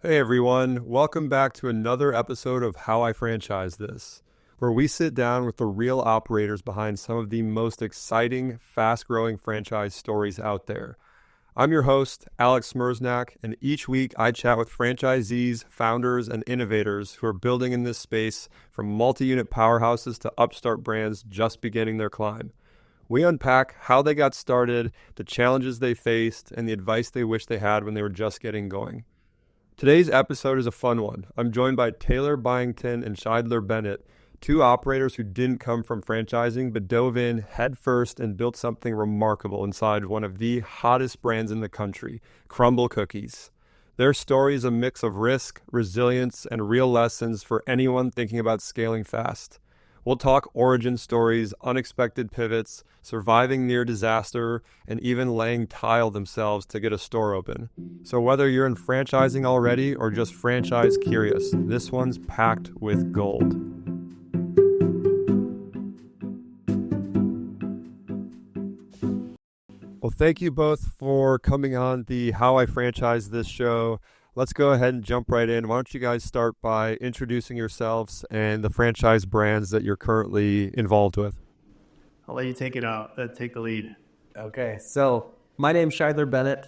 Hey everyone, welcome back to another episode of How I Franchise This, where we sit down with the real operators behind some of the most exciting, fast-growing franchise stories out there. I'm your host, Alex Smersnak, and each week I chat with franchisees, founders, and innovators who are building in this space from multi-unit powerhouses to upstart brands just beginning their climb. We unpack how they got started, the challenges they faced, and the advice they wish they had when they were just getting going. Today's episode is a fun one. I'm joined by Taylor Byington and Shideler Bennett, two operators who didn't come from franchising but dove in headfirst and built something remarkable inside one of the hottest brands in the country, Crumbl Cookies. Their story is a mix of risk, resilience, and real lessons for anyone thinking about scaling fast. We'll talk origin stories, unexpected pivots, surviving near disaster, and even laying tile themselves to get a store open. So whether you're in franchising already or just franchise curious, this one's packed with gold. Well, thank you both for coming on the How I Franchise This show. Let's go ahead and jump right in. Why don't you guys start by introducing yourselves and the franchise brands that you're currently involved with? I'll let you take it out. Take the lead. Okay, so my name's Shideler Bennett.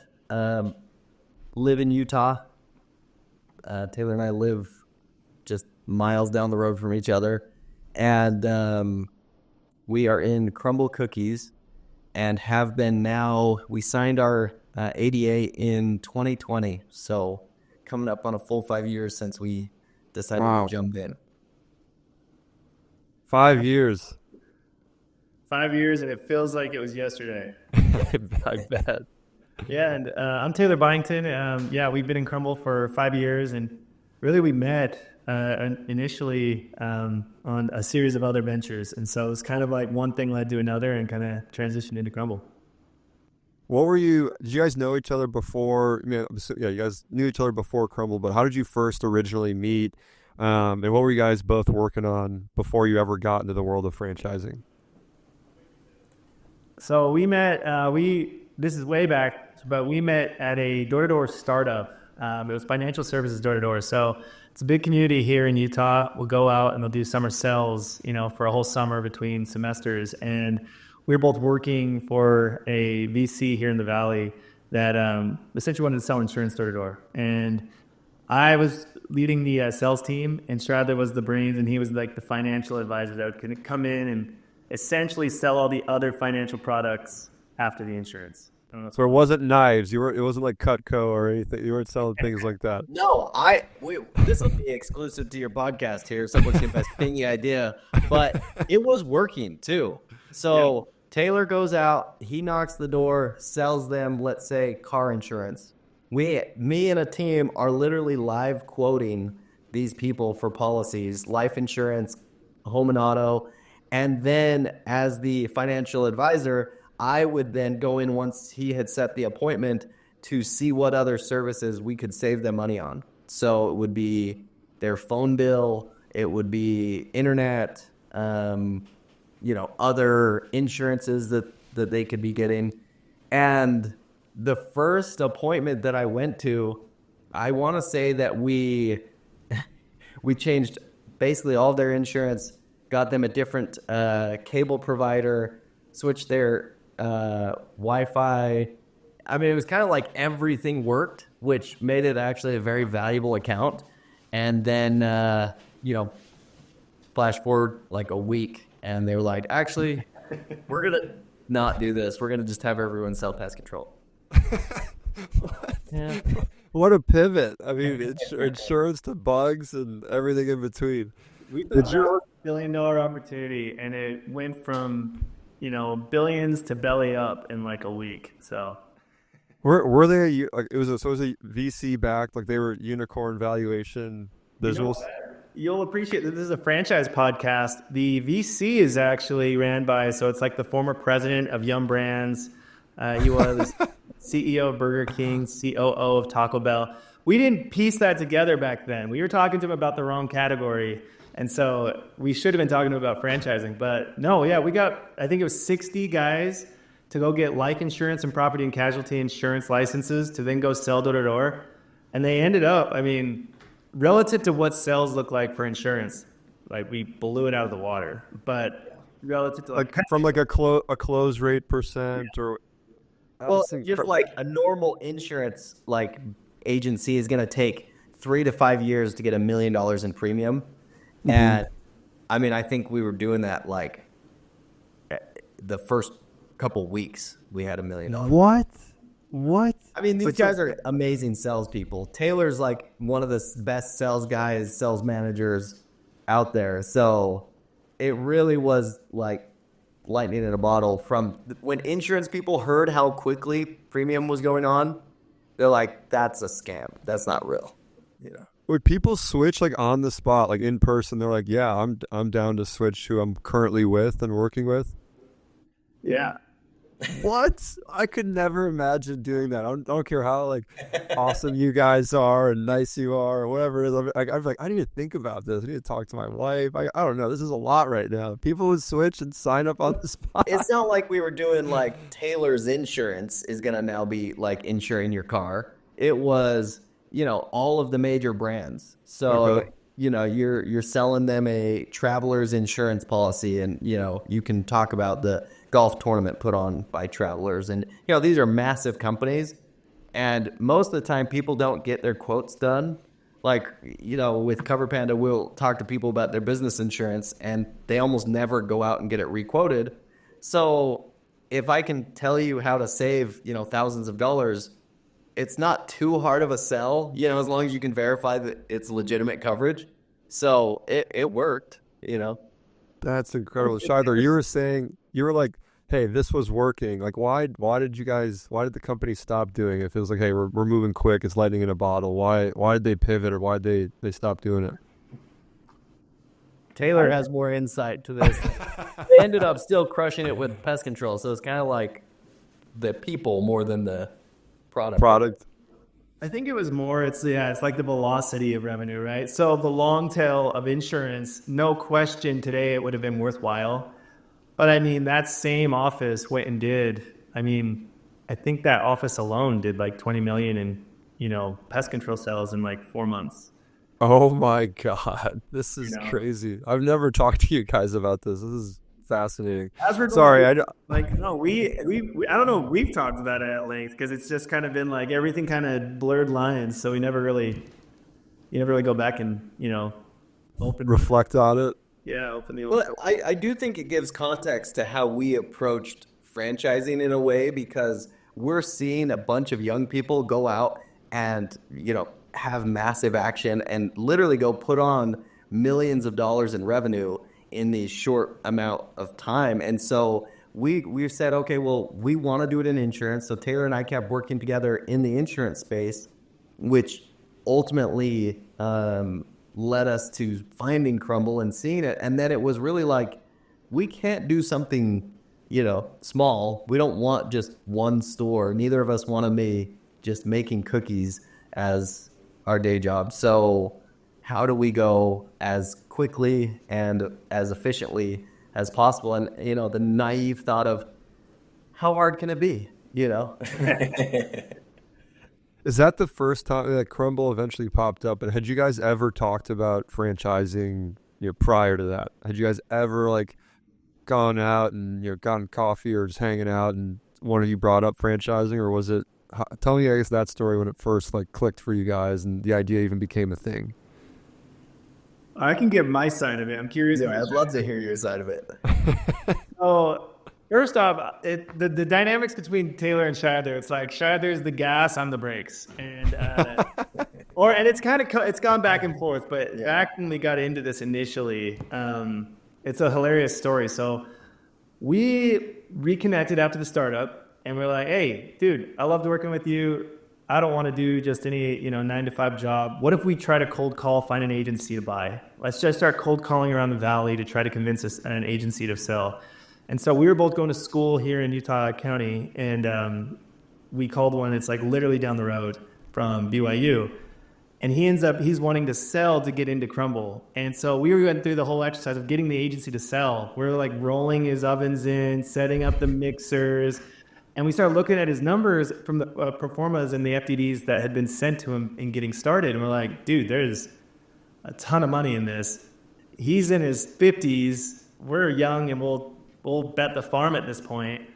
Live in Utah. Taylor and I live just miles down the road from each other. And we are in Crumbl Cookies and have been now. We signed our ADA in 2020. So coming up on a full 5 years since we decided to jump in. 5 years. 5 years, and it feels like it was yesterday. I bet. Yeah, and I'm Taylor Byington. We've been in Crumbl for 5 years, and really we met initially on a series of other ventures. And so it's kind of like one thing led to another and kind of transitioned into Crumbl. Did you guys know each other before? You guys knew each other before Crumbl, but how did you first originally meet? And what were you guys both working on before you ever got into the world of franchising? So we met, this is way back, but we met at a door-to-door startup. It was financial services door-to-door. So it's a big community here in Utah. We'll go out and they'll do summer sales, for a whole summer between semesters. And we were both working for a VC here in the Valley that essentially wanted to sell insurance door-to-door. And I was leading the sales team, and Shideler was the brains, and he was like the financial advisor that would come in and essentially sell all the other financial products after the insurance. So it wasn't knives. It wasn't like Cutco or anything. You weren't selling things like that. No, this will be exclusive to your podcast here. Someone's going to have a pingy idea, but it was working too. So Taylor goes out, he knocks the door, sells them, let's say, car insurance. Me and a team are literally live quoting these people for policies, life insurance, home and auto. And then as the financial advisor, I would then go in once he had set the appointment to see what other services we could save them money on. So it would be their phone bill, it would be internet, other insurances that they could be getting. And the first appointment that I went to, I want to say that we changed basically all of their insurance, got them a different cable provider, switched their Wi-Fi. I mean, it was kind of like everything worked, which made it actually a very valuable account. And then, flash forward like a week, and they were like, actually, we're going to not do this. We're going to just have everyone sell pest control. Yeah. What a pivot. I mean, insurance to bugs and everything in between. Did you $1 billion opportunity, and it went from, billions to belly up in like a week. So were they it was a VC backed, like they were unicorn valuation visuals? You'll appreciate that this is a franchise podcast. The VC is actually ran by, so it's like the former president of Yum Brands. He was CEO of Burger King, COO of Taco Bell. We didn't piece that together back then. We were talking to him about the wrong category. And so we should have been talking to him about franchising. But no, yeah, we got, I think it was 60 guys to go get life insurance and property and casualty insurance licenses to then go sell door to door. And they ended up, I mean, relative to what sales look like for insurance, like we blew it out of the water. But relative to Like from like a close rate percent or Well, just like a normal insurance like agency is going to take 3 to 5 years to get $1 million in premium. And I mean, I think we were doing that like the first couple weeks we had $1 million. What? I mean, these guys are amazing salespeople. Taylor's like one of the best sales guys, sales managers out there. So it really was like lightning in a bottle. From when insurance people heard how quickly premium was going on, they're like, that's a scam. That's not real. You know. Would people switch like on the spot, like in person? They're like, yeah, I'm down to switch who I'm currently with and working with. Yeah. What? I could never imagine doing that. I don't care how like awesome you guys are and nice you are or whatever it is. I'm like, I need to think about this. I need to talk to my wife. I don't know. This is a lot right now. People would switch and sign up on the spot. It's not like we were doing like Taylor's insurance is going to now be like insuring your car. It was, you know, all of the major brands. So, you know, you're selling them a Traveler's insurance policy, and, you know, you can talk about the golf tournament put on by Travelers. And, you know, these are massive companies. And most of the time people don't get their quotes done. Like, you know, with Cover Panda, we'll talk to people about their business insurance and they almost never go out and get it requoted. So if I can tell you how to save, you know, thousands of dollars, it's not too hard of a sell, you know, as long as you can verify that it's legitimate coverage. So it worked, you know. That's incredible. Shideler, you were saying, you were like, hey, this was working. Like, why did the company stop doing it? If it was like, hey, we're moving quick, it's lightning in a bottle. Why did they pivot, or why did they stop doing it? Taylor has more insight to this. They ended up still crushing it with pest control. So it's kind of like the people more than the product. I think it was more, it's like the velocity of revenue, right? So the long tail of insurance, no question today it would have been worthwhile. But I mean, that same office went and did, I mean, I think that office alone did like 20 million in, you know, pest control sales in like 4 months. Oh my God. This is crazy. I've never talked to you guys about this. This is fascinating. Sorry, I don't know. We I don't know. We've talked about it at length because it's just kind of been like everything kind of blurred lines. So you never really go back and, you know, reflect on it. Yeah, open the. Well, I do think it gives context to how we approached franchising in a way, because we're seeing a bunch of young people go out and, you know, have massive action and literally go put on millions of dollars in revenue in the short amount of time. And so we said, okay, well, we want to do it in insurance. So Taylor and I kept working together in the insurance space, which ultimately led us to finding Crumbl and seeing it. And then it was really like, we can't do something, you know, small. We don't want just one store. Neither of us want to be just making cookies as our day job. So how do we go as quickly and as efficiently as possible? And, you know, the naive thought of how hard can it be, you know? Is that the first time that Crumbl eventually popped up? And had you guys ever talked about franchising, you know, prior to that? Had you guys ever like gone out and, you know, gotten coffee or just hanging out and one of you brought up franchising, or was it, tell me, I guess, that story when it first like clicked for you guys and the idea even became a thing? I can give my side of it. I'm curious. Yeah, I'd love to hear your side of it. So first off, the dynamics between Taylor and Shideler, it's like Shideler's the gas, I'm the brakes, and it's gone back and forth. But back when we got into this initially, it's a hilarious story. So we reconnected after the startup, and we're like, hey, dude, I loved working with you. I don't want to do just any, you know, 9-to-5 job. What if we try to cold call, find an agency to buy? Let's just start cold calling around the valley to try to convince an agency to sell. And so we were both going to school here in Utah County, and we called one. It's like literally down the road from BYU. And he's wanting to sell to get into Crumbl. And so we went through the whole exercise of getting the agency to sell. We're like rolling his ovens in, setting up the mixers, And we started looking at his numbers from the performas and the FDDs that had been sent to him in getting started. And we're like, dude, there's a ton of money in this. He's in his 50s. We're young and we'll bet the farm at this point.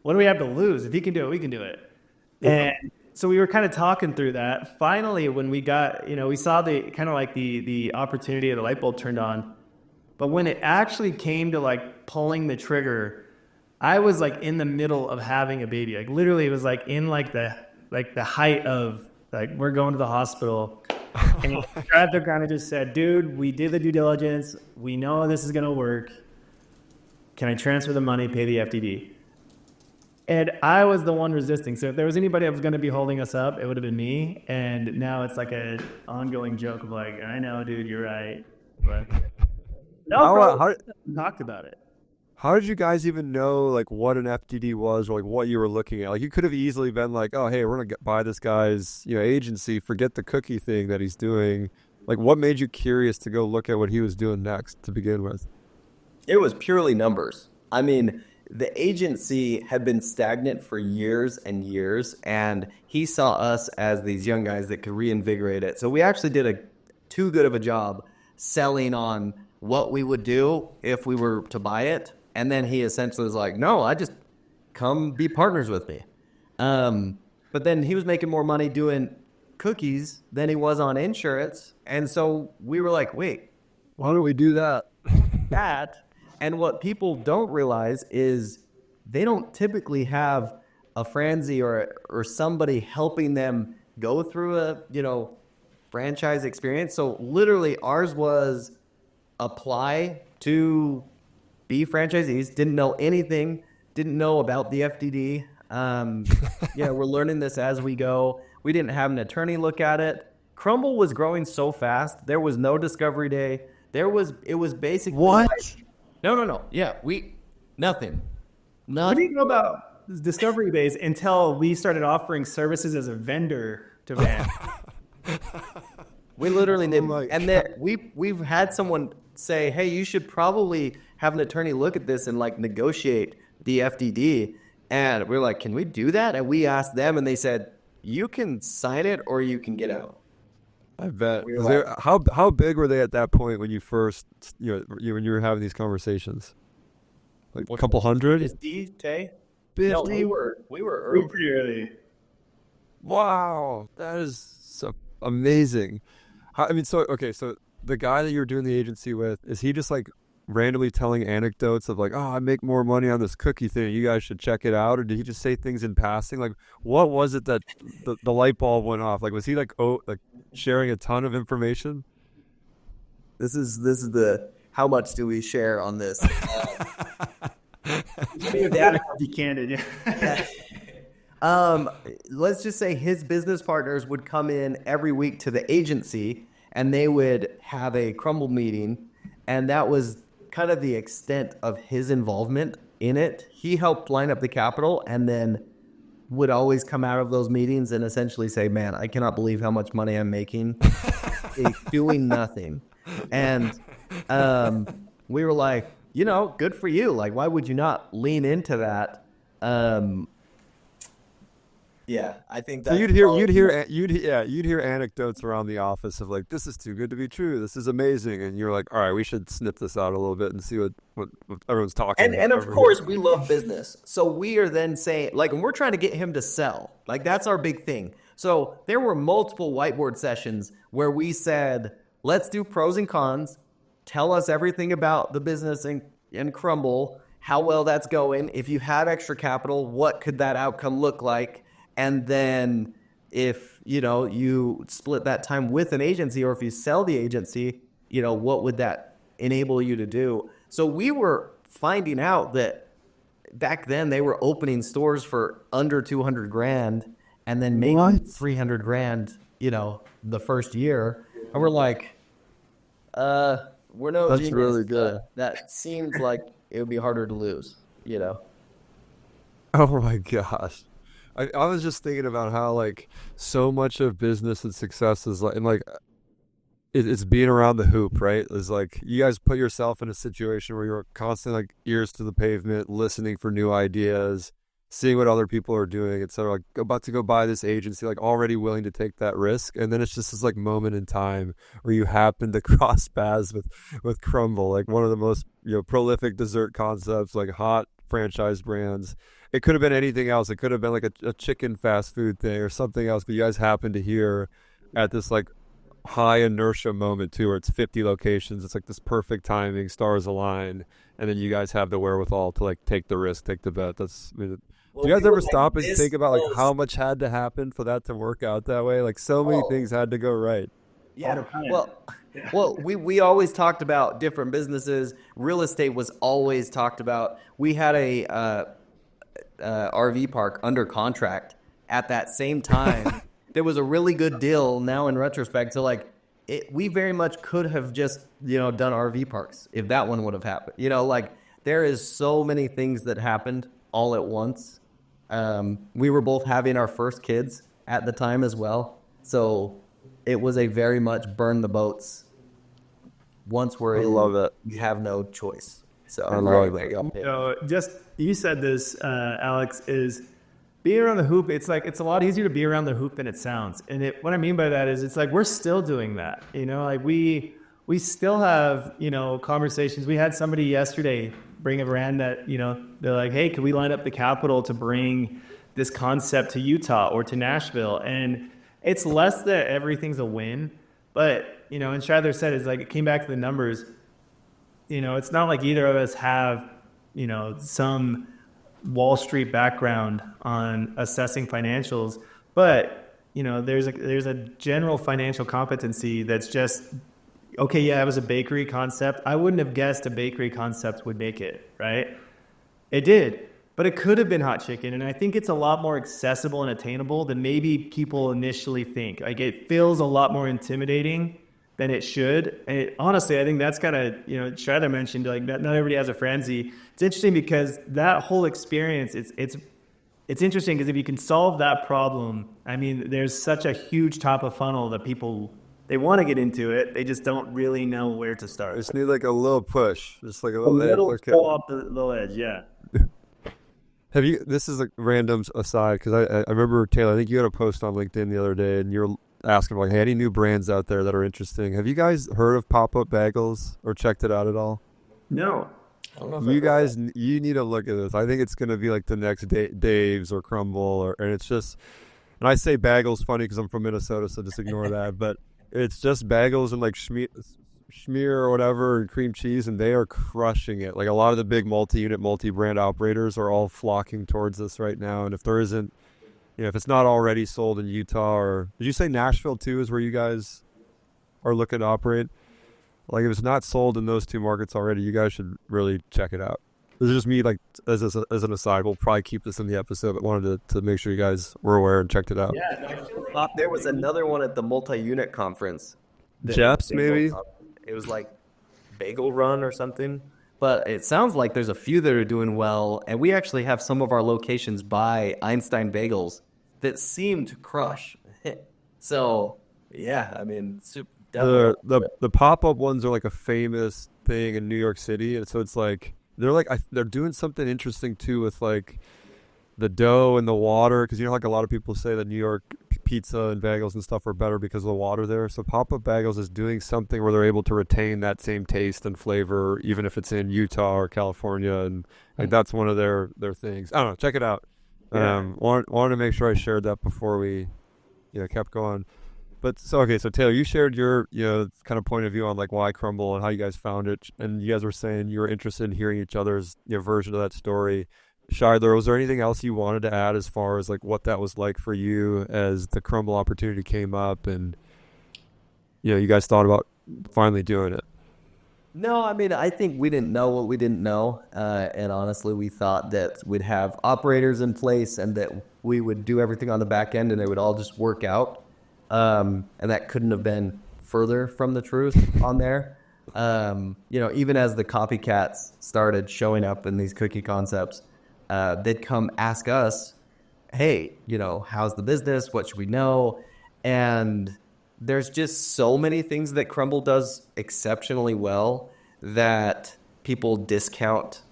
What do we have to lose? If he can do it, we can do it. And so we were kind of talking through that. Finally, when we got, we saw the kind of like the opportunity of the light bulb turned on. But when it actually came to like pulling the trigger, I was like in the middle of having a baby. Like literally it was like in like the height of like, we're going to the hospital. And Bradley kind of just said, dude, we did the due diligence. We know this is going to work. Can I transfer the money, pay the FDD? And I was the one resisting. So if there was anybody that was going to be holding us up, it would have been me. And now it's like an ongoing joke of like, I know, dude, you're right. But no, bro, talked about it. How did you guys even know like what an FDD was or like what you were looking at? Like you could have easily been like, oh, hey, we're going to buy this guy's agency, forget the cookie thing that he's doing. Like what made you curious to go look at what he was doing next to begin with? It was purely numbers. I mean, the agency had been stagnant for years and years, and he saw us as these young guys that could reinvigorate it. So we actually did too good of a job selling on what we would do if we were to buy it. And then he essentially was like, no, I just come be partners with me. But then he was making more money doing cookies than he was on insurance. And so we were like, wait, why don't we do that? And what people don't realize is they don't typically have a Franzi or somebody helping them go through a, franchise experience. So literally ours was apply to be franchisees, didn't know anything, didn't know about the FDD. We're learning this as we go. We didn't have an attorney look at it. Crumbl was growing so fast. There was no discovery day. It was basically what? No. Yeah, nothing. What do you know about discovery days until we started offering services as a vendor to Van? We literally did, and then we've had someone say, hey, you should probably have an attorney look at this and like negotiate the FDD. And we're like, can we do that? And we asked them, and they said, you can sign it or you can get out. I bet. How big were they at that point when you first, when you were having these conversations? Like a couple hundred? 50, Tay? 50? No, we were early. Pretty early. Wow, that is so amazing. So the guy that you were doing the agency with, is he just like randomly telling anecdotes of like, oh, I make more money on this cookie thing, you guys should check it out? Or did he just say things in passing? Like, what was it that the light bulb went off? Like, was he like sharing a ton of information? This is the how much do we share on this? Be candid, yeah. Let's just say his business partners would come in every week to the agency, and they would have a Crumbl meeting, and that was kind of the extent of his involvement in it. He helped line up the capital, and then would always come out of those meetings and essentially say, man, I cannot believe how much money I'm making doing nothing. And we were like, good for you. Like, why would you not lean into that? Yeah, I think that so you'd hear anecdotes around the office of like, this is too good to be true, this is amazing, and you're like, all right, we should snip this out a little bit and see what everyone's talking about. And of course we love business, so we are then saying like, and we're trying to get him to sell, like that's our big thing. So there were multiple whiteboard sessions where we said, let's do pros and cons, tell us everything about the business and Crumbl, how well that's going. If you had extra capital, what could that outcome look like? And then if, you split that time with an agency, or if you sell the agency, what would that enable you to do? So we were finding out that back then they were opening stores for under 200 grand and then making 300 grand, the first year. And we're like, we're no That's genius. really good. That seems like it would be harder to lose, Oh my gosh. I was just thinking about how like so much of business and success is like, and like it's being around the hoop, right? It's like you guys put yourself in a situation where you're constantly like ears to the pavement, listening for new ideas, seeing what other people are doing, etc. Like about to go buy this agency, like already willing to take that risk, and then it's just this like moment in time where you happen to cross paths with Crumbl, like one of the most prolific dessert concepts, like hot franchise brands. It could have been anything else. It could have been like a chicken fast food thing or something else, but you guys happen to hear at this like high inertia moment too, where it's 50 locations. It's like this perfect timing, stars align, and then you guys have the wherewithal to like take the risk, take the bet. Do you guys ever stop and think about like how much had to happen for that to work out that way? Like so many things had to go right. Yeah. Well, we always talked about different businesses. Real estate was always talked about. We had a RV park under contract at that same time. There was a really good deal now in retrospect. So like we very much could have just, done RV parks if that one would have happened. Like there is so many things that happened all at once. We were both having our first kids at the time as well. So it was a very much burn the boats. Once we're in, love it. You have no choice. So I love it. Just you said this, Alex, is being around the hoop. It's like it's a lot easier to be around the hoop than it sounds. And what I mean by that is it's like we're still doing that. Like we still have conversations. We had somebody yesterday bring a brand that they're like, hey, could we line up the capital to bring this concept to Utah or to Nashville? And it's less that everything's a win, but and Shideler said it's like it came back to the numbers. It's not like either of us have some Wall Street background on assessing financials, but there's a general financial competency that's just okay. Yeah, it was a bakery concept. I wouldn't have guessed a bakery concept would make it, right? It did, but it could have been hot chicken, and I think it's a lot more accessible and attainable than maybe people initially think. Like it feels a lot more intimidating than it should. And honestly, I think that's kind of, Shideler mentioned, like not everybody has a frenzy. It's interesting because that whole experience, it's interesting because if you can solve that problem, I mean, there's such a huge top of funnel that people, they want to get into it. They just don't really know where to start. Just need like a little push, just like a little pull up the little edge. Yeah. Have you, this is a random aside, because I remember, Taylor, I think you had a post on LinkedIn the other day, and you're asking like, hey, any new brands out there that are interesting? Have you guys heard of Pop-Up Bagels or checked it out at all? No. I don't know if You guys, you need to look at this. I think it's going to be like the next Dave's or Crumbl, and it's just, and I say bagels funny because I'm from Minnesota, so just ignore that, but it's just bagels and like schmear or whatever and cream cheese, and they are crushing it. Like a lot of the big multi-unit, multi-brand operators are all flocking towards this right now, and if there isn't, if it's not already sold in Utah, or did you say Nashville too is where you guys are looking to operate? Like if it's not sold in those two markets already, you guys should really check it out. This is just me, like as an aside. We'll probably keep this in the episode, but wanted to make sure you guys were aware and checked it out. Yeah, there was another one at the multi-unit conference. Jeff's maybe? It was like Bagel Run or something. But it sounds like there's a few that are doing well, and we actually have some of our locations by Einstein Bagels that seem to crush. So, yeah, I mean, definitely. The pop-up ones are like a famous thing in New York City, and so it's like they're doing something interesting too with like the dough and the water, because like a lot of people say that New York pizza and bagels and stuff are better because of the water there. So Pop-Up Bagels is doing something where they're able to retain that same taste and flavor, even if it's in Utah or California, and like that's one of their things. I don't know. Check it out. Yeah. Wanted to make sure I shared that before we kept going. But so Taylor, you shared your kind of point of view on like why Crumbl and how you guys found it, and you guys were saying you were interested in hearing each other's version of that story. Shideler, was there anything else you wanted to add as far as like what that was like for you as the Crumbl opportunity came up, and you guys thought about finally doing it? No, I mean, I think we didn't know what we didn't know, and honestly, we thought that we'd have operators in place and that we would do everything on the back end and it would all just work out, and that couldn't have been further from the truth on there. Even as the copycats started showing up in these cookie concepts, they'd come ask us, hey, how's the business? What should we know? And there's just so many things that Crumbl does exceptionally well that people discount.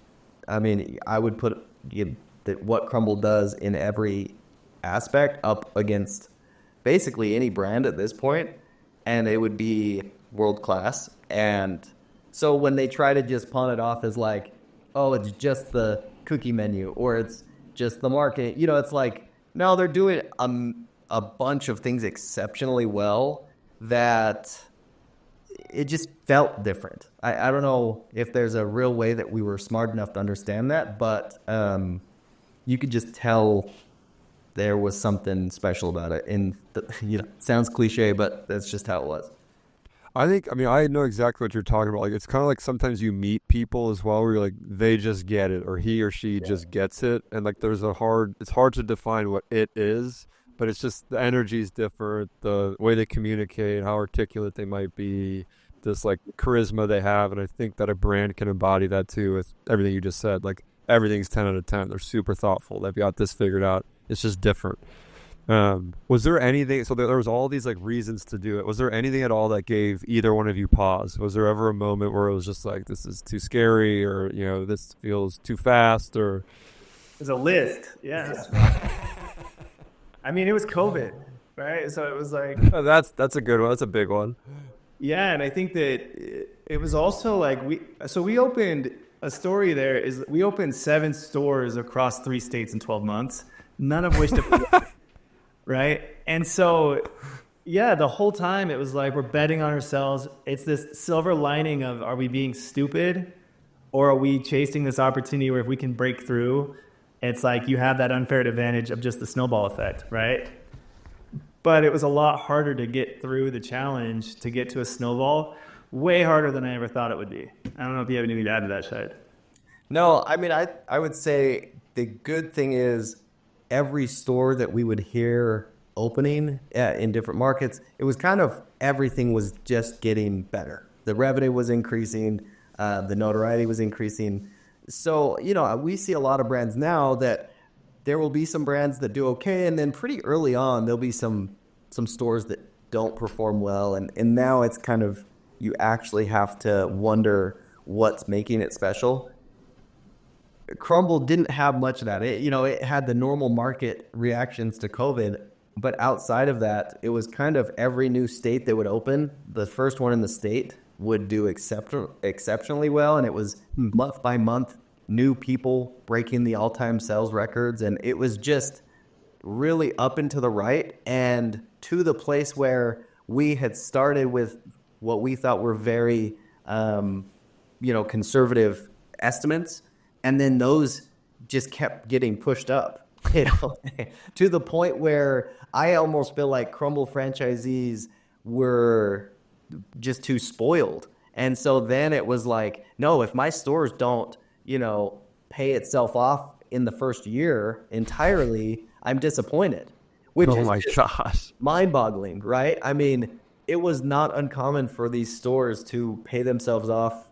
I mean, I would put the that what Crumbl does in every aspect up against basically any brand at this point, and it would be world class. And so when they try to just pawn it off as like, oh, it's just the cookie menu or it's just the marketing, you know, it's like, no, they're doing a bunch of things exceptionally well that it just felt different. I don't know if there's a real way that we were smart enough to understand that, but you could just tell there was something special about it. And, you know, it sounds cliche, but that's just how it was. I know exactly what you're talking about. Like, it's kind of like sometimes you meet people as well where you're like, they just get it, or he or she just gets it. And like, it's hard to define what it is, but it's just the energy is different, the way they communicate, how articulate they might be, this like charisma they have. And I think that a brand can embody that too with everything you just said. Like, everything's 10 out of 10. They're super thoughtful. They've got this figured out. It's just different. Was there anything, so there was all these like reasons to do it. Was there anything at all that gave either one of you pause? Was there ever a moment where it was just like, this is too scary, or, you know, this feels too fast, or? There's a list. Yeah. I mean, it was COVID, right? So it was like, Oh, that's a good one. That's a big one. yeah. And I think that it was also like, we opened a story there is we opened 7 stores across 3 states in 12 months, none of which to right? And so, yeah, the whole time it was like we're betting on ourselves. It's this silver lining of, are we being stupid, or are we chasing this opportunity where if we can break through, it's like you have that unfair advantage of just the snowball effect, right? But it was a lot harder to get through the challenge, to get to a snowball, way harder than I ever thought it would be. I don't know if you have anything to add to that, Shide. No, I mean, I would say the good thing is every store that we would hear opening in different markets, it was kind of everything was just getting better. The revenue was increasing, the notoriety was increasing. So, you know, we see a lot of brands now that there will be some brands that do okay, and then pretty early on there'll be some stores that don't perform well, and now it's kind of, you actually have to wonder what's making it special. Crumbl didn't have much of that. It had the normal market reactions to COVID, but outside of that, it was kind of every new state that would open, the first one in the state would do exceptionally well, and it was month by month, new people breaking the all-time sales records, and it was just really up and to the right, and to the place where we had started with what we thought were very, conservative estimates. And then those just kept getting pushed up, to the point where I almost feel like Crumbl franchisees were just too spoiled. And so then it was like, no, if my stores don't, pay itself off in the first year entirely, I'm disappointed. Which Oh is my gosh. mind-boggling, right? I mean, it was not uncommon for these stores to pay themselves off,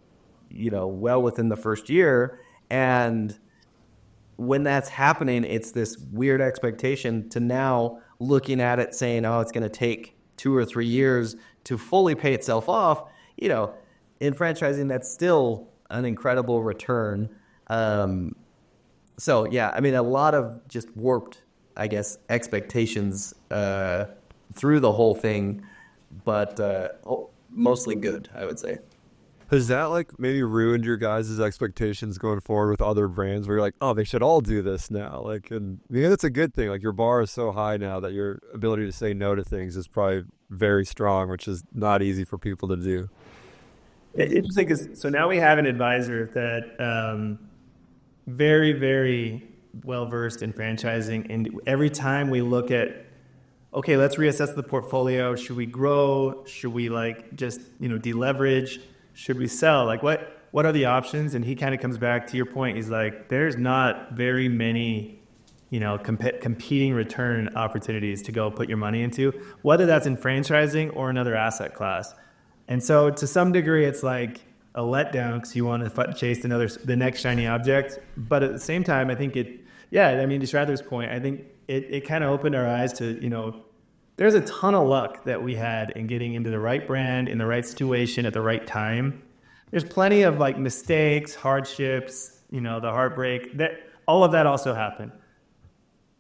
well within the first year. And when that's happening, it's this weird expectation to now looking at it saying, oh, it's going to take 2 or 3 years to fully pay itself off. In franchising, that's still an incredible return. So, yeah, I mean, a lot of just warped, I guess, expectations through the whole thing, but mostly good, I would say. Has that like maybe ruined your guys' expectations going forward with other brands where you're like, oh, they should all do this now? Like, and that's a good thing. Like, your bar is so high now that your ability to say no to things is probably very strong, which is not easy for people to do. Interesting, because so now we have an advisor that very, very well versed in franchising, and every time we look at, okay, let's reassess the portfolio. Should we grow? Should we just deleverage? Should we sell? Like, what are the options? And he kind of comes back to your point. He's like, there's not very many, competing return opportunities to go put your money into, whether that's in franchising or another asset class. And so to some degree, it's like a letdown because you want to chase the next shiny object. But at the same time, I think to Shideler's point, I think it kind of opened our eyes to, there's a ton of luck that we had in getting into the right brand, in the right situation, at the right time. There's plenty of mistakes, hardships, the heartbreak. That all of that also happened.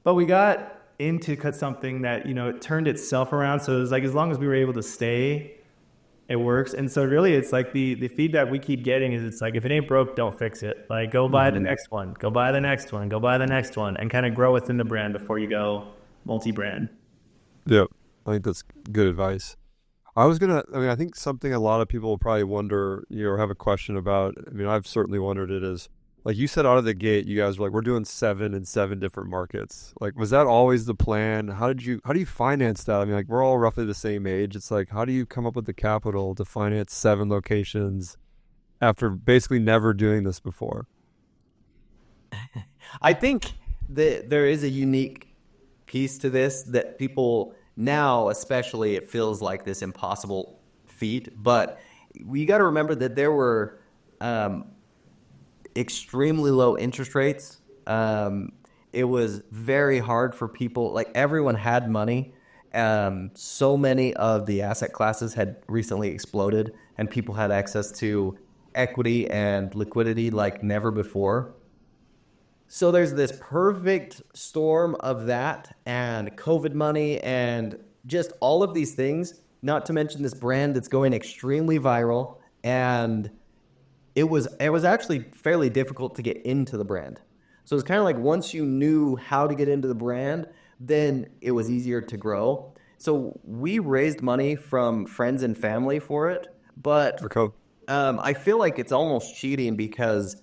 But we got into something that, it turned itself around. So it was like, as long as we were able to stay, it works. And so really it's like the feedback we keep getting is it's like, if it ain't broke, don't fix it. Like, go buy the next one, go buy the next one, go buy the next one, and kind of grow within the brand before you go multi-brand. Yep. I think that's good advice. I think something a lot of people will probably wonder, or have a question about, I've certainly wondered it, is, like you said out of the gate, you guys were like, we're doing 7 in 7 different markets. Like, was that always the plan? How do you finance that? Like, we're all roughly the same age. It's like, how do you come up with the capital to finance 7 locations after basically never doing this before? I think that there is a unique piece to this that people now, especially, it feels like this impossible feat. But we got to remember that there were extremely low interest rates. It was very hard for people. Like, everyone had money. So many of the asset classes had recently exploded, and people had access to equity and liquidity like never before. So there's this perfect storm of that and COVID money and just all of these things, not to mention this brand that's going extremely viral. And it was actually fairly difficult to get into the brand. So it's kind of like, once you knew how to get into the brand, then it was easier to grow. So we raised money from friends and family for it. But I feel like it's almost cheating because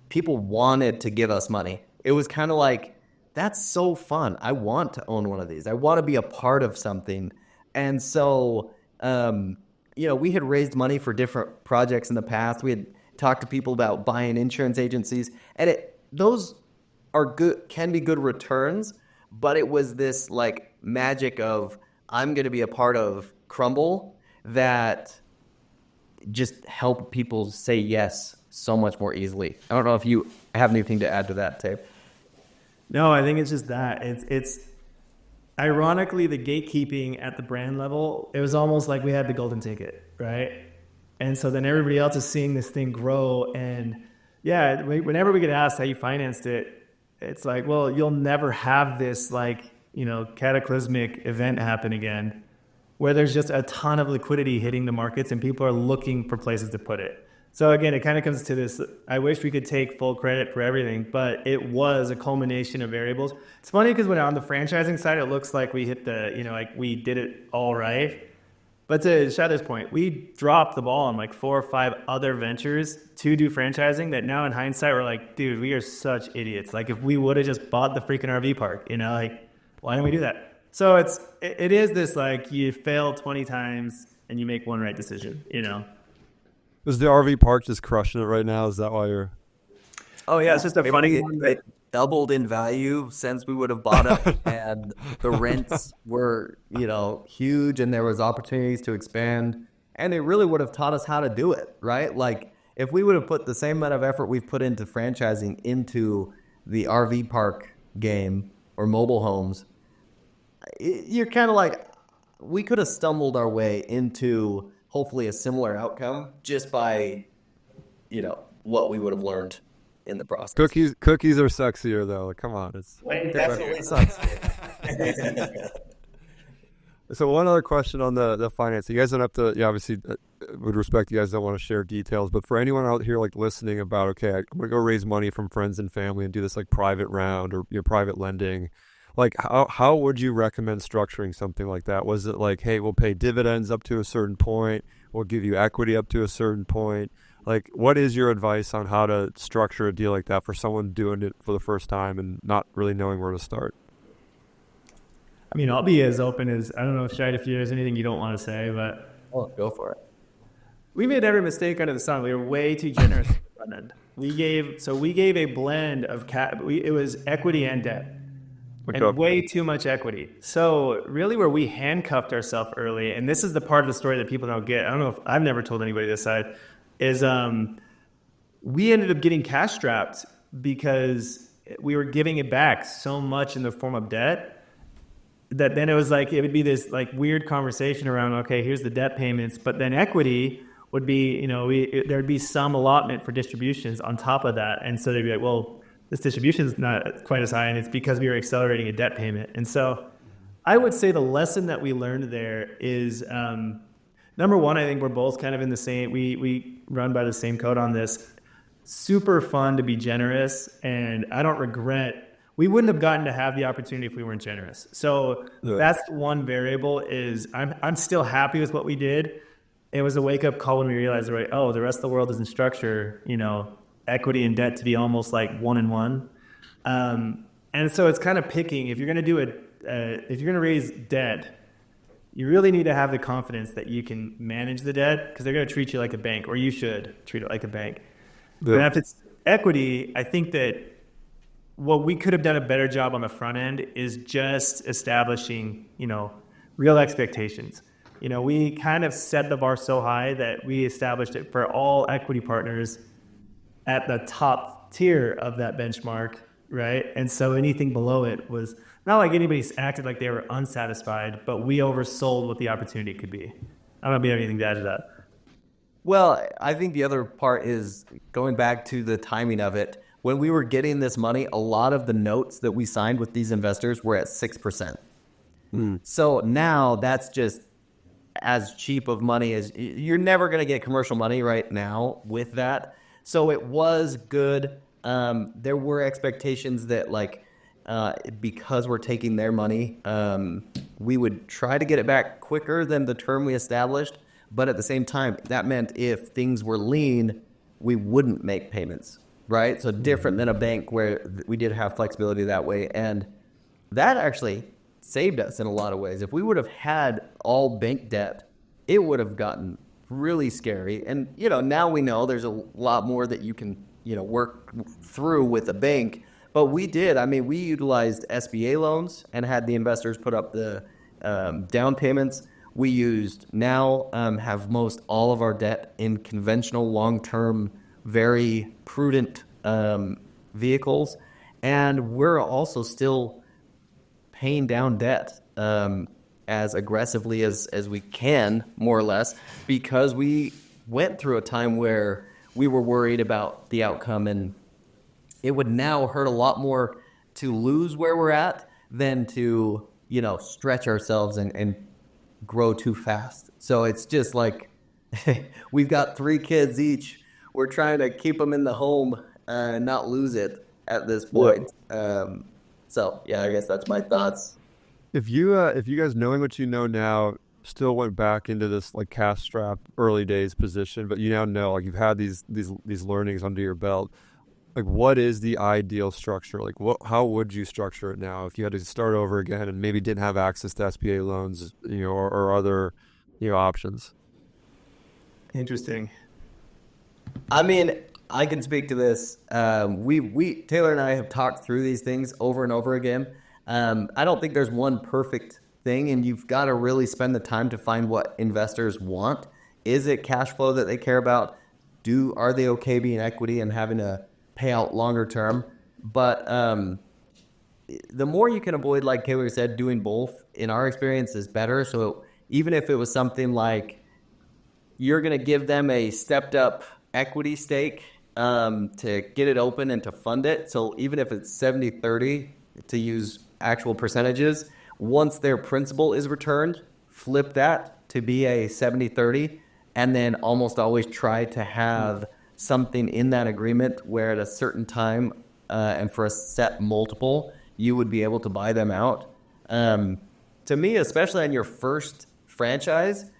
people wanted to give us money. It was kind of like, that's so fun. I want to own one of these. I want to be a part of something. And so, we had raised money for different projects in the past. We had talked to people about buying insurance agencies, and those are good, can be good returns. But it was this like magic of, I'm going to be a part of Crumbl, that just helped people say yes so much more easily. I don't know if you have anything to add to that, Tape. No, I think it's just that. It's ironically, the gatekeeping at the brand level, it was almost like we had the golden ticket, right? And so then everybody else is seeing this thing grow. And yeah, whenever we get asked how you financed it, it's like, well, you'll never have this cataclysmic event happen again, where there's just a ton of liquidity hitting the markets and people are looking for places to put it. So again, it kind of comes to this, I wish we could take full credit for everything, but it was a culmination of variables. It's funny because when on the franchising side, it looks like we hit we did it all right. But to Shideler's point, we dropped the ball on like 4 or 5 other ventures to do franchising that now in hindsight, we're like, dude, we are such idiots. Like, if we would have just bought the freaking RV park, why didn't we do that? So it is this, like, you fail 20 times and you make one right decision, Is the RV park just crushing it right now? Is that why you're... Oh, yeah. It's just a funny... It doubled in value since we would have bought it. And the rents were, huge, and there was opportunities to expand. And it really would have taught us how to do it, right? Like, if we would have put the same amount of effort we've put into franchising into the RV park game or mobile homes, you're kind of like, we could have stumbled our way into hopefully a similar outcome just by, what we would have learned in the process. Cookies are sexier though. Like, come on, it's definitely sucks. So one other question on the finance. You guys don't have to. Obviously, with respect, you guys don't want to share details. But for anyone out here like listening about, okay, I'm gonna go raise money from friends and family and do this like private round or private lending. Like, how would you recommend structuring something like that? Was it like, hey, we'll pay dividends up to a certain point, we'll give you equity up to a certain point? Like, what is your advice on how to structure a deal like that for someone doing it for the first time and not really knowing where to start? I'll be as open as, I don't know, Shide, if there's anything you don't want to say, but... Oh, go for it. We made every mistake under the sun. We were way too generous at the front end. We gave a blend of it was equity and debt. And way too much equity. So really where we handcuffed ourselves early, and this is the part of the story that people don't get, I don't know if I've never told anybody this side, is we ended up getting cash strapped because we were giving it back so much in the form of debt that then it was like, it would be this like weird conversation around, okay, here's the debt payments, but then equity would be, there'd be some allotment for distributions on top of that. And so they'd be like, well, this distribution is not quite as high, and it's because we were accelerating a debt payment. And so I would say the lesson that we learned there is, number one, I think we're both kind of in the same, we run by the same code on this. Super fun to be generous, and I don't regret, we wouldn't have gotten to have the opportunity if we weren't generous. So that's one variable is I'm still happy with what we did. It was a wake-up call when we realized, right, oh, the rest of the world doesn't structure, equity and debt to be almost like 1 and 1. And so it's kind of picking, if you're going to do if you're going to raise debt, you really need to have the confidence that you can manage the debt, because they're going to treat you like a bank, or you should treat it like a bank. Yeah. And if it's equity, I think that what we could have done a better job on the front end is just establishing, real expectations. We kind of set the bar so high that we established it for all equity partners at the top tier of that benchmark, right? And so anything below it was not like anybody's acted like they were unsatisfied, but we oversold what the opportunity could be. I don't know if you have anything to add to that. Well, I think the other part is going back to the timing of it. When we were getting this money, a lot of the notes that we signed with these investors were at 6%. So now that's just as cheap of money as you're never going to get commercial money right now with that. So it was good. There were expectations that because we're taking their money, we would try to get it back quicker than the term we established. But at the same time, that meant if things were lean, we wouldn't make payments, right? So different than a bank where we did have flexibility that way. And that actually saved us in a lot of ways. If we would have had all bank debt, it would have gotten really scary. And, now we know there's a lot more that you can, work through with a bank. But we did. I mean, we utilized SBA loans and had the investors put up the down payments. We have most all of our debt in conventional, long-term, very prudent vehicles. And we're also still paying down debt as aggressively as we can, more or less, because we went through a time where we were worried about the outcome, and it would now hurt a lot more to lose where we're at than to, stretch ourselves and grow too fast. So it's just like we've got 3 kids each. We're trying to keep them in the home and not lose it at this point. So yeah, I guess that's my thoughts. If you guys, knowing what you know now, still went back into this cash strap early days position, but you now know you've had these learnings under your belt. What is the ideal structure? How would you structure it now if you had to start over again and maybe didn't have access to SBA loans, or other, options? Interesting. I mean, I can speak to this. We Taylor and I have talked through these things over and over again. I don't think there's one perfect thing, and you've got to really spend the time to find what investors want. Is it cash flow that they care about? Are they okay being equity and having a payout longer term? But the more you can avoid, like Taylor said, doing both, in our experience, is better. So even if it was something like you're going to give them a stepped up equity stake to get it open and to fund it. So even if it's 70-30, to use actual percentages, once their principal is returned, flip that to be a 70-30, and then almost always try to have something in that agreement where at a certain time and for a set multiple, you would be able to buy them out. To me, especially on your first franchise,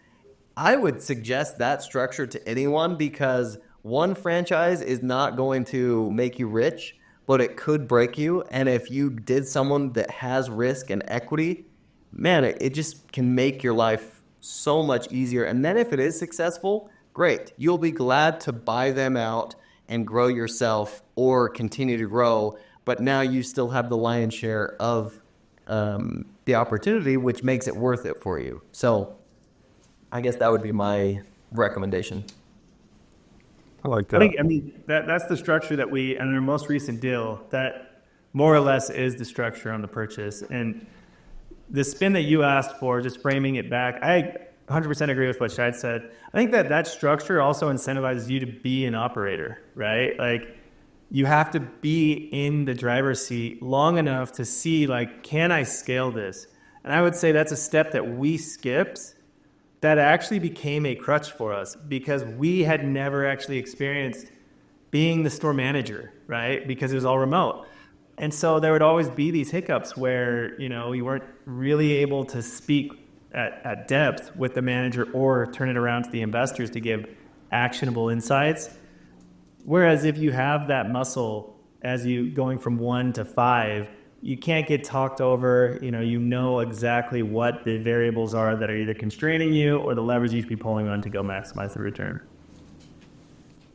I would suggest that structure to anyone, because one franchise is not going to make you rich, but it could break you. And if you did someone that has risk and equity, man, it just can make your life so much easier. And then if it is successful, great. You'll be glad to buy them out and grow yourself or continue to grow. But now you still have the lion's share of the opportunity, which makes it worth it for you. So I guess that would be my recommendation. I like that. That's the structure that we, in our most recent deal, that more or less is the structure on the purchase. And the spin that you asked for, just framing it back, I 100% agree with what Shide said. I think that structure also incentivizes you to be an operator, right? you have to be in the driver's seat long enough to see, like, can I scale this? And I would say that's a step that we skipped that actually became a crutch for us because we had never actually experienced being the store manager, right? Because it was all remote. And so there would always be these hiccups where, you weren't really able to speak at depth with the manager or turn it around to the investors to give actionable insights. Whereas if you have that muscle as you going from 1 to 5, you can't get talked over. You know exactly what the variables are that are either constraining you or the levers you should be pulling on to go maximize the return.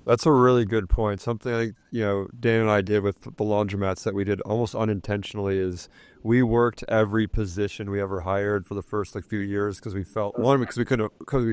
That's a really good point. Something like, Dan and I did with the laundromats that we did almost unintentionally is we worked every position we ever hired for the first few years because we felt because we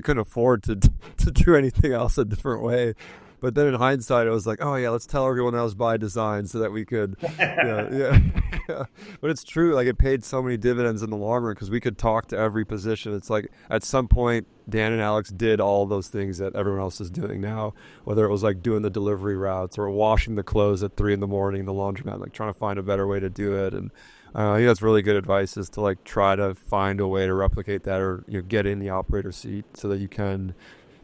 couldn't afford to do anything else a different way. But then in hindsight, it was like, oh yeah, let's tell everyone else by design so that we could, yeah. But it's true. Like it paid so many dividends in the long run because we could talk to every position. It's like at some point, Dan and Alex did all those things that everyone else is doing now, whether it was like doing the delivery routes or washing the clothes at 3 a.m, the laundromat, like trying to find a better way to do it. And I think that's really good advice is to like try to find a way to replicate that or get in the operator seat so that you can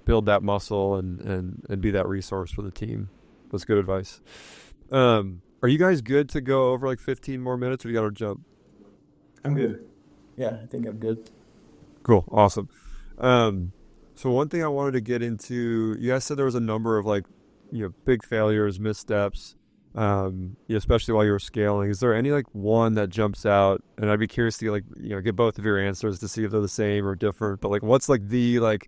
build that muscle and be that resource for the team. That's good advice. Are you guys good to go over 15 more minutes or you got to jump? I'm good. Yeah, I think I'm good. Cool. Awesome. So one thing I wanted to get into, you guys said there was a number of big failures, missteps, especially while you were scaling. Is there any one that jumps out? And I'd be curious to get both of your answers to see if they're the same or different. But what's the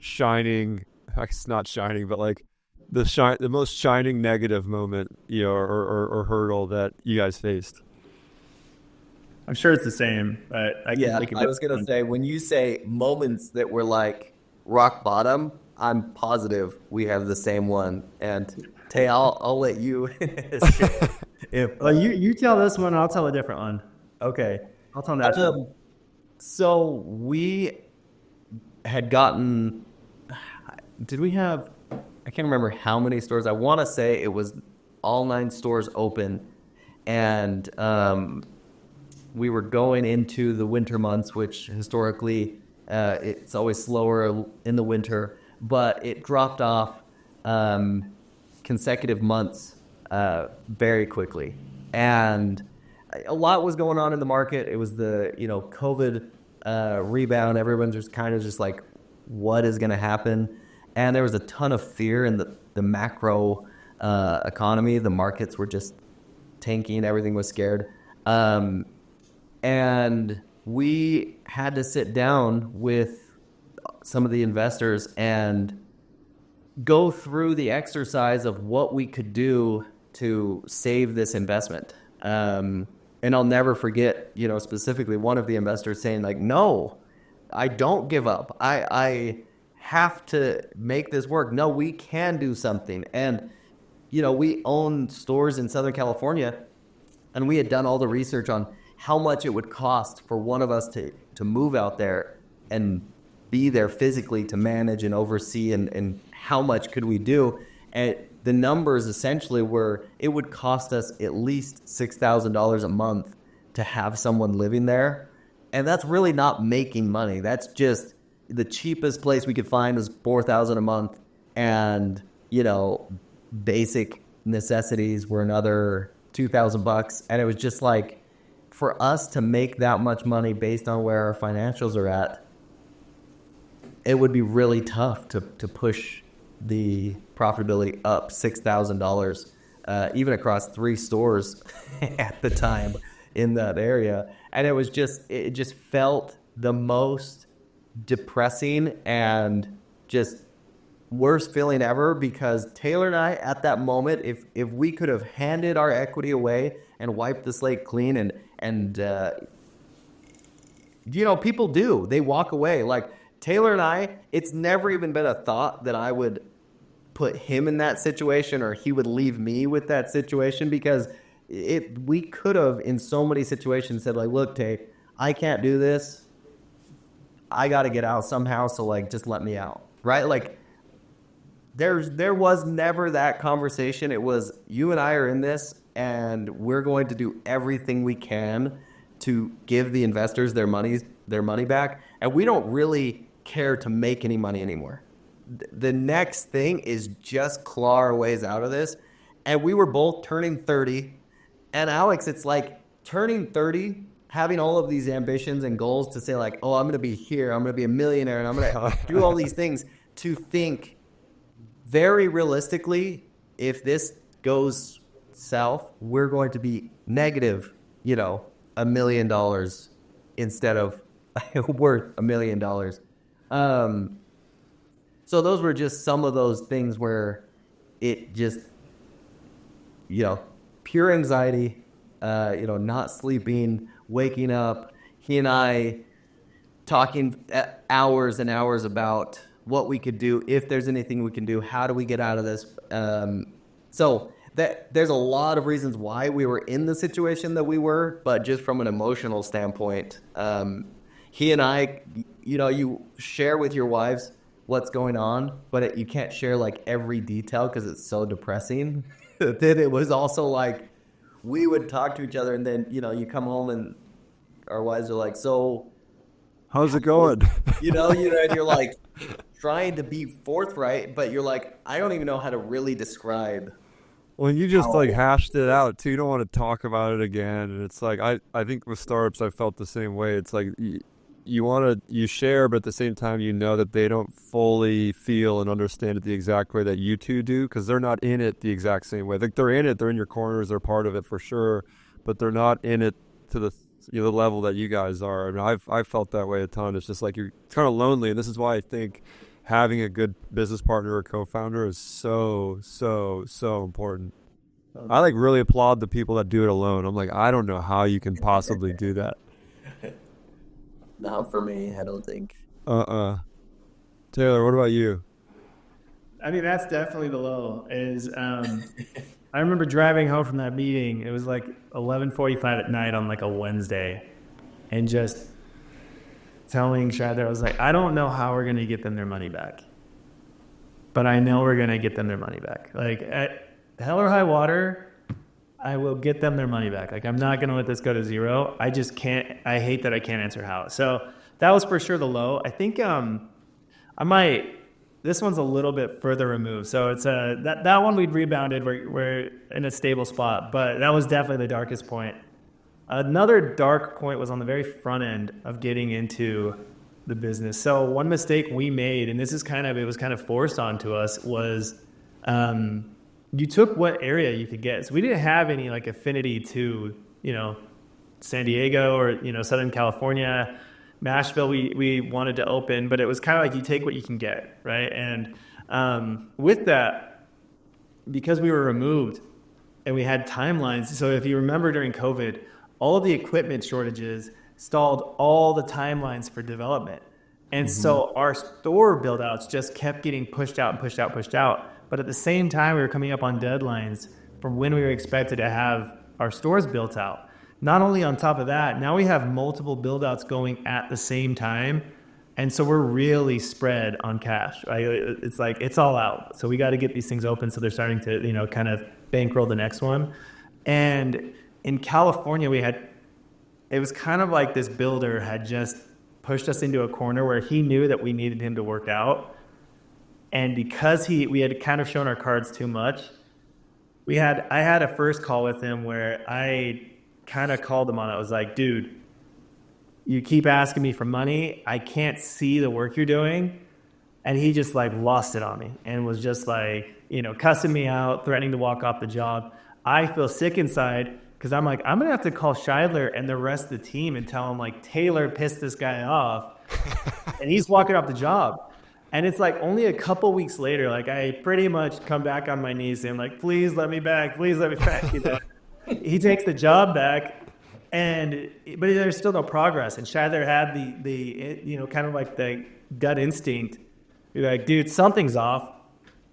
shining, it's not shining, but the most shining negative moment, or hurdle that you guys faced? I'm sure it's the same, but I was going to say, when you say moments that were rock bottom, I'm positive we have the same one. And Tay, I'll let you. You tell this one, I'll tell a different one. Okay. I'll tell that. So we had gotten, did we have, I can't remember how many stores. I want to say it was all 9 stores open. And we were going into the winter months, which historically it's always slower in the winter, but it dropped off consecutive months very quickly. And a lot was going on in the market. It was the, COVID rebound. Everyone's just kind of just what is going to happen? And there was a ton of fear in the macro economy. The markets were just tanking. Everything was scared. And we had to sit down with some of the investors and go through the exercise of what we could do to save this investment. And I'll never forget, specifically one of the investors saying no, I don't give up. I have to make this work. No, we can do something. And, we own stores in Southern California, and we had done all the research on how much it would cost for one of us to move out there and be there physically to manage and oversee and how much could we do. And the numbers essentially were it would cost us at least $6,000 a month to have someone living there. And that's really not making money. That's just the cheapest place we could find was $4,000 a month. And, basic necessities were another $2,000. And it was just for us to make that much money based on where our financials are at, it would be really tough to push the profitability up $6,000, even across 3 stores at the time in that area. And it just felt the most depressing and just worst feeling ever, because Taylor and I at that moment, if we could have handed our equity away and wiped the slate clean and people do, they walk away. Taylor and I, it's never even been a thought that I would put him in that situation or he would leave me with that situation, because we could have in so many situations said look, Tay, I can't do this. I got to get out somehow. So just let me out. Right. There was never that conversation. It was, you and I are in this, and we're going to do everything we can to give the investors their money back, and we don't really care to make any money anymore. The next thing is just claw our ways out of this. And we were both turning 30. And Alex, it's like turning 30, having all of these ambitions and goals to say like, oh, I'm going to be here, I'm going to be a millionaire, and I'm going to do all these things, to think very realistically, if this goes south, we're going to be negative, $1 million instead of worth $1 million. So those were just some of those things where it just, pure anxiety, not sleeping, waking up, he and I talking hours and hours about what we could do, if there's anything we can do, how do we get out of this? So there's a lot of reasons why we were in the situation that we were, but just from an emotional standpoint, he and I, you share with your wives what's going on, but you can't share like every detail because it's so depressing. Then it was also like we would talk to each other, and then you come home and our wives are like, so how's it going? and you're like trying to be forthright, but you're like, I don't even know how to really describe. Well, you just like hashed it out too. You don't want to talk about it again. And it's like, I think with startups, I felt the same way. It's like you share, but at the same time, that they don't fully feel and understand it the exact way that you two do, because they're not in it the exact same way. Like they're in it, they're in your corners, they're part of it for sure, but they're not in it to the the level that you guys are. I mean, I've felt that way a ton. It's just like it's kind of lonely, and this is why I think having a good business partner or co-founder is so important. I like really applaud the people that do it alone. I'm like, I don't know how you can possibly do that. Not for me, I don't think. Taylor, what about you? I mean, that's definitely the low. I remember driving home from that meeting. It was like 11:45 at night on like a Wednesday, and just telling Shideler, I was like, I don't know how we're gonna get them their money back, but I know we're gonna get them their money back. Like at hell or high water, I will get them their money back. Like I'm not gonna let this go to zero. I just can't. I hate that I can't answer how. So that was for sure the low. I think I might. This one's a little bit further removed. So it's that one we'd rebounded. We're in a stable spot, but that was definitely the darkest point. Another dark point was on the very front end of getting into the business. So one mistake we made, and this is it was kind of forced onto us, was you took what area you could get. So we didn't have any like affinity to, San Diego or, Southern California. Nashville, we wanted to open, but it was kind of like you take what you can get, right? And with that, because we were removed and we had timelines, so if you remember during COVID, all of the equipment shortages stalled all the timelines for development. And so our store build-outs just kept getting pushed out. But at the same time, we were coming up on deadlines from when we were expected to have our stores built out. Not only on top of that, now we have multiple build-outs going at the same time. And so we're really spread on cash. Right? It's like, it's all out. So we got to get these things open so they're starting to, kind of bankroll the next one. And in California, it was kind of like this builder had just pushed us into a corner where he knew that we needed him to work out. And because we had kind of shown our cards too much, I had a first call with him where I kind of called him on it. I was like, dude, you keep asking me for money. I can't see the work you're doing. And he just like lost it on me and was just like, cussing me out, threatening to walk off the job. I feel sick inside because I'm like, I'm going to have to call Shideler and the rest of the team and tell him like Taylor pissed this guy off and he's walking off the job. And it's like only a couple weeks later, like I pretty much come back on my knees and I'm like, please let me back. He takes the job back, but there's still no progress. And Shideler had the kind of like the gut instinct. You're like, dude, something's off.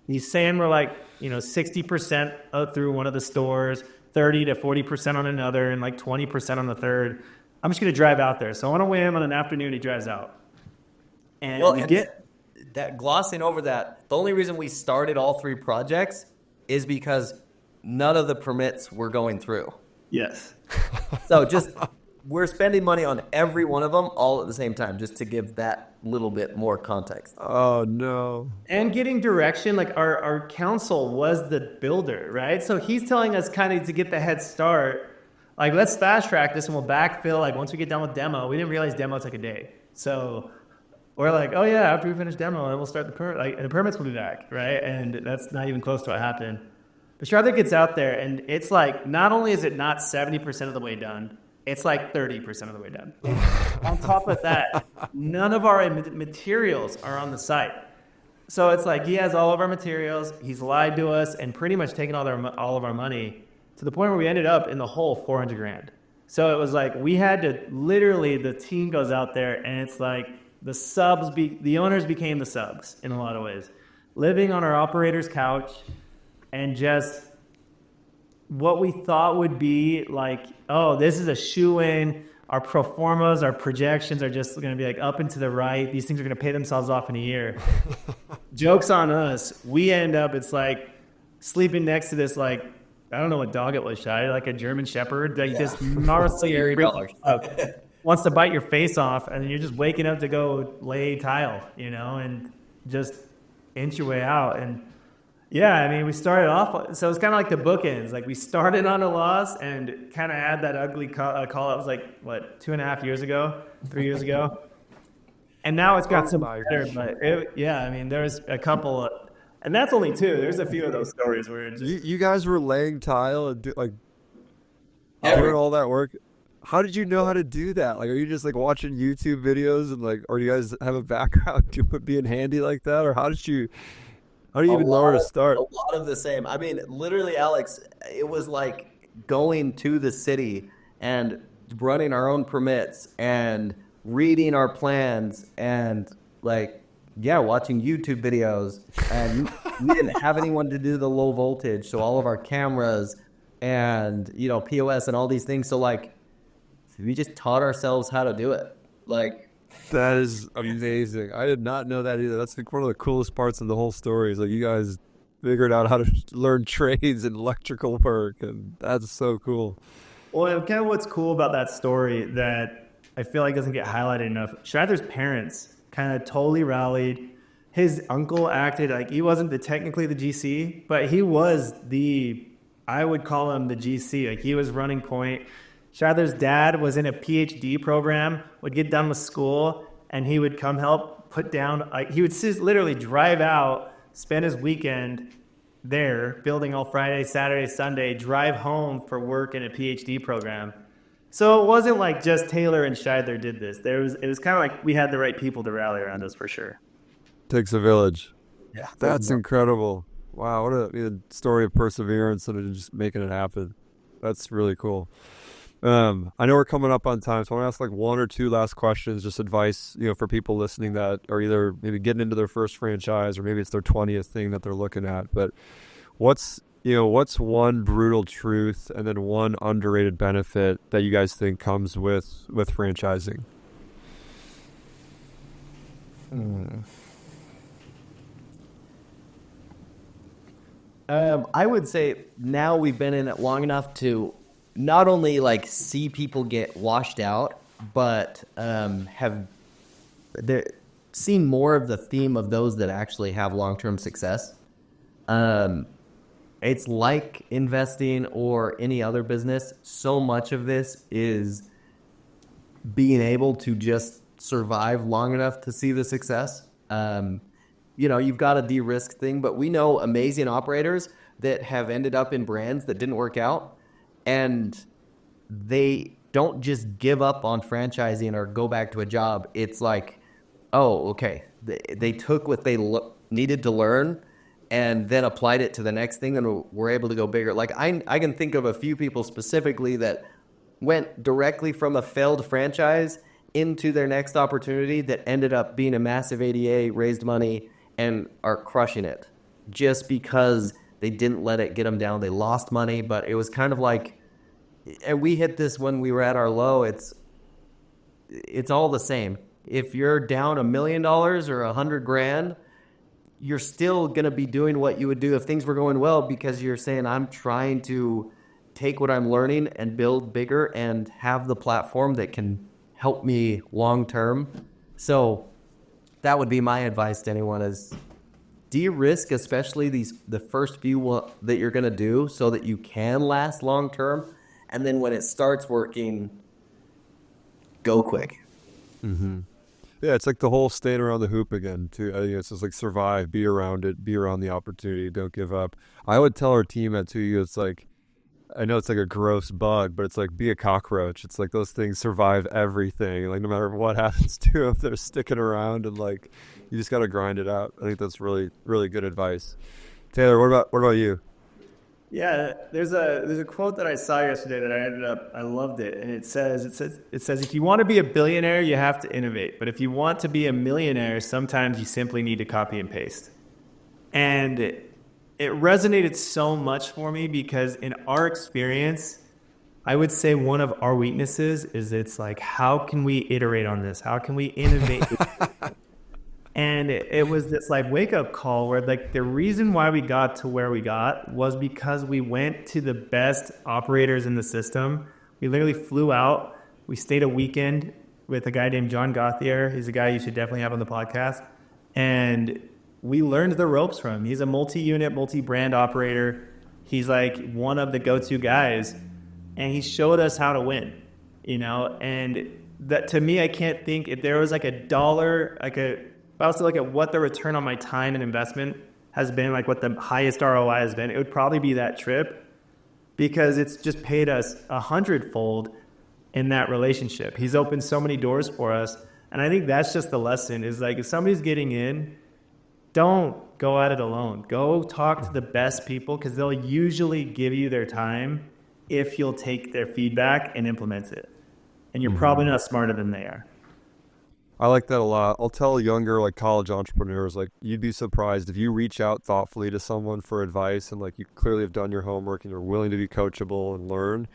He's saying we're like, 60% through one of the stores, 30 to 40% on another, and like 20% on the third. I'm just going to drive out there. So on a whim, on an afternoon, he drives out. And that glossing over that, the only reason we started all 3 projects is because none of the permits were going through. Yes. So just we're spending money on every one of them all at the same time, just to give that little bit more context. Oh no. And getting direction, like our counsel was the builder, right? So he's telling us kind of to get the head start, like let's fast track this and we'll backfill. Like once we get done with demo, we didn't realize demo took a day. So we're like, oh yeah, after we finish demo, then we'll start the permit. Like the permits will be back, right? And that's not even close to what happened. But Shideler gets out there and it's like, not only is it not 70% of the way done, it's like 30% of the way done. On top of that, none of our materials are on the site. So it's like he has all of our materials, he's lied to us, and pretty much taken all of our money to the point where we ended up in the hole $400,000. So it was like we had to literally, the team goes out there and it's like the owners became the subs in a lot of ways. Living on our operator's couch and just what we thought would be like, oh, this is a shoe-in. Our pro formas, our projections are just going to be like up and to the right. These things are going to pay themselves off in a year. Joke's on us. We end up, it's like sleeping next to this, like, I don't know what dog it was, Shy, like a German Shepherd. Like this gnarly wants to bite your face off, and you're just waking up to go lay tile, and just inch your way out. And yeah, I mean, we started off, so it's kind of like the bookends. Like we started on a loss and kind of had that ugly call. It was like, 2.5 years ago, 3 years ago. And now it's got some better, but I mean, there's a couple, and that's only 2. There's a few of those stories where it's just, You guys were laying tile and doing all that work. How did you know how to do that? Like, are you just like watching YouTube videos and like, or do you guys have a background to being handy like that? Or how do you even know where to start? A lot of the same. I mean, literally, Alex, it was like going to the city and running our own permits and reading our plans and watching YouTube videos. And we didn't have anyone to do the low voltage, so all of our cameras and POS and all these things. So we just taught ourselves how to do it. That is amazing. I did not know that either. That's like one of the coolest parts of the whole story is like you guys figured out how to learn trades and electrical work, and that's so cool. Well, kind of what's cool about that story that I feel like doesn't get highlighted enough. Shideler's parents kind of totally rallied. His uncle acted like he wasn't technically the GC, but he was I would call him the GC. Like he was running point. Shideler's dad was in a PhD program, would get done with school, and he would come help put down, he would literally drive out, spend his weekend there, building all Friday, Saturday, Sunday, drive home for work in a PhD program. So it wasn't like just Taylor and Shideler did this. It was kind of like we had the right people to rally around us for sure. Takes a village. Yeah. That's incredible. Wow, what a story of perseverance and just making it happen. That's really cool. I know we're coming up on time, so I want to ask like 1 or 2 last questions, just advice, for people listening that are either maybe getting into their first franchise or maybe it's their 20th thing that they're looking at. But what's one brutal truth and then one underrated benefit that you guys think comes with franchising? I would say now we've been in it long enough to not only see people get washed out, but have seen more of the theme of those that actually have long-term success. It's like investing or any other business. So much of this is being able to just survive long enough to see the success. You've got a de-risk thing, but we know amazing operators that have ended up in brands that didn't work out. And they don't just give up on franchising or go back to a job. It's like, oh, okay. They took what they needed to learn and then applied it to the next thing and were able to go bigger. I can think of a few people specifically that went directly from a failed franchise into their next opportunity that ended up being a massive ADA, raised money, and are crushing it just because they didn't let it get them down. They lost money, but it was kind of like, and we hit this when we were at our low. It's all the same. If you're down $1 million or $100,000, you're still going to be doing what you would do if things were going well, because you're saying, I'm trying to take what I'm learning and build bigger and have the platform that can help me long term. So that would be my advice to anyone, is de-risk, especially the first few that you're going to do, so that you can last long term. And then when it starts working, go quick. Mm-hmm. Yeah, it's like the whole staying around the hoop again, too. I think it's just like survive, be around it, be around the opportunity, don't give up. I would tell our team at 2U, it's like, I know it's like a gross bug, but it's like be a cockroach. It's like those things survive everything. Like no matter what happens to them, they're sticking around, and like you just got to grind it out. I think that's really, really good advice. Taylor, what about you? Yeah, there's a quote that I saw yesterday that I loved it, and it says if you want to be a billionaire, you have to innovate, but if you want to be a millionaire, sometimes you simply need to copy and paste. And it resonated so much for me, because in our experience, I would say one of our weaknesses is it's like, how can we iterate on this? How can we innovate? And it was this like wake up call where like the reason why we got to where we got was because we went to the best operators in the system. We literally flew out. We stayed a weekend with a guy named John Gauthier. He's a guy you should definitely have on the podcast. And we learned the ropes from him. He's a multi-unit, multi-brand operator. He's like one of the go-to guys. And he showed us how to win, you know? And that, to me, I can't think, if there was like a dollar, if I was to look at what the return on my time and investment has been, like what the highest ROI has been, it would probably be that trip, because it's just paid us 100-fold in that relationship. He's opened so many doors for us. And I think that's just the lesson, is like, if somebody's getting in, don't go at it alone. Go talk to the best people, because they'll usually give you their time if you'll take their feedback and implement it. And you're probably not smarter than they are. I like that a lot. I'll tell younger, like college entrepreneurs, like you'd be surprised if you reach out thoughtfully to someone for advice, and like you clearly have done your homework and you're willing to be coachable and learn.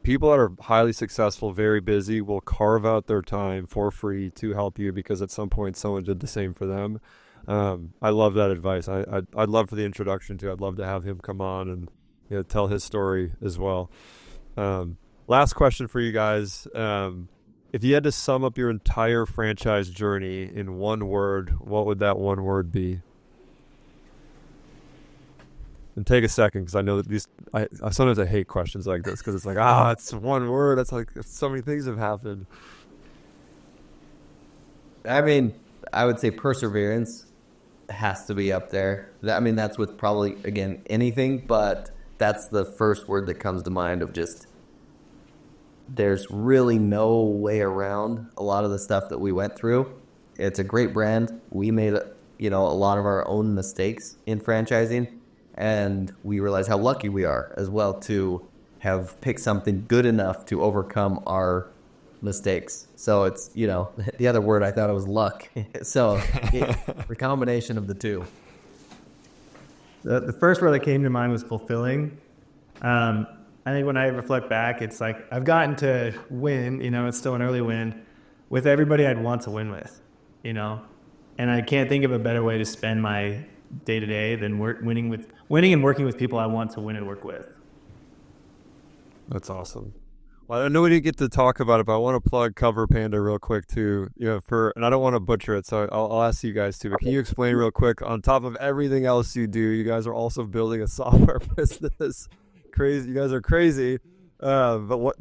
People that are highly successful, very busy, will carve out their time for free to help you, because at some point someone did the same for them. I love that advice. I'd love for the introduction to. I'd love to have him come on and tell his story as well. Last question for you guys. If you had to sum up your entire franchise journey in one word, what would that one word be? And take a second, because I know that I sometimes I hate questions like this, because it's like, it's one word. That's like so many things have happened. I mean, I would say perseverance has to be up there. I mean, that's with probably, again, anything, but that's the first word that comes to mind, of just, there's really no way around a lot of the stuff that we went through. It's a great brand. We made a lot of our own mistakes in franchising, and we realize how lucky we are as well to have picked something good enough to overcome our mistakes. So it's, the other word I thought it was luck. So the combination of the two. The first word that came to mind was fulfilling. I think when I reflect back, it's like I've gotten to win, it's still an early win, with everybody I'd want to win with, and I can't think of a better way to spend my day-to-day than winning and working with people I want to win and work with. That's awesome. Well, I know we didn't get to talk about it, but I want to plug Cover Panda real quick too. And I don't want to butcher it, so I'll ask you guys too. But can you explain real quick? On top of everything else you do, you guys are also building a software business. Crazy, you guys are crazy. But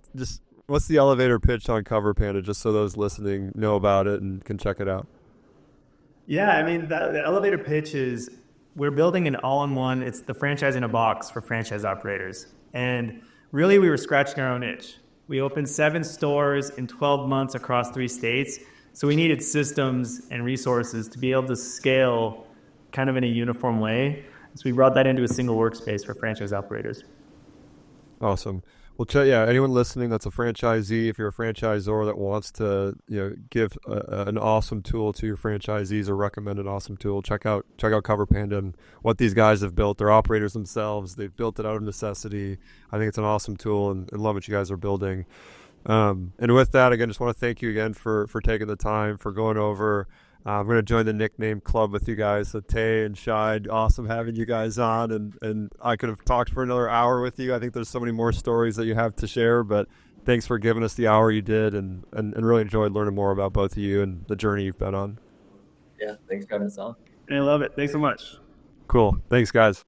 what's the elevator pitch on Cover Panda, just so those listening know about it and can check it out? Yeah, I mean, the elevator pitch is, we're building an all-in-one. It's the franchise in a box for franchise operators. And really, we were scratching our own itch. We opened 7 stores in 12 months across 3 states. So we needed systems and resources to be able to scale kind of in a uniform way. So we brought that into a single workspace for franchise operators. Awesome. Well, anyone listening that's a franchisee, if you're a franchisor that wants to, give an awesome tool to your franchisees or recommend an awesome tool, check out Cover Panda and what these guys have built. They're operators themselves. They've built it out of necessity. I think it's an awesome tool, and love what you guys are building. And with that, again, just want to thank you again for taking the time, for going over I'm going to join the nickname club with you guys. So Tay and Shide, awesome having you guys on. And I could have talked for another hour with you. I think there's so many more stories that you have to share, but thanks for giving us the hour you did, and really enjoyed learning more about both of you and the journey you've been on. Yeah, thanks for having us on. I love it. Thanks so much. Cool. Thanks, guys.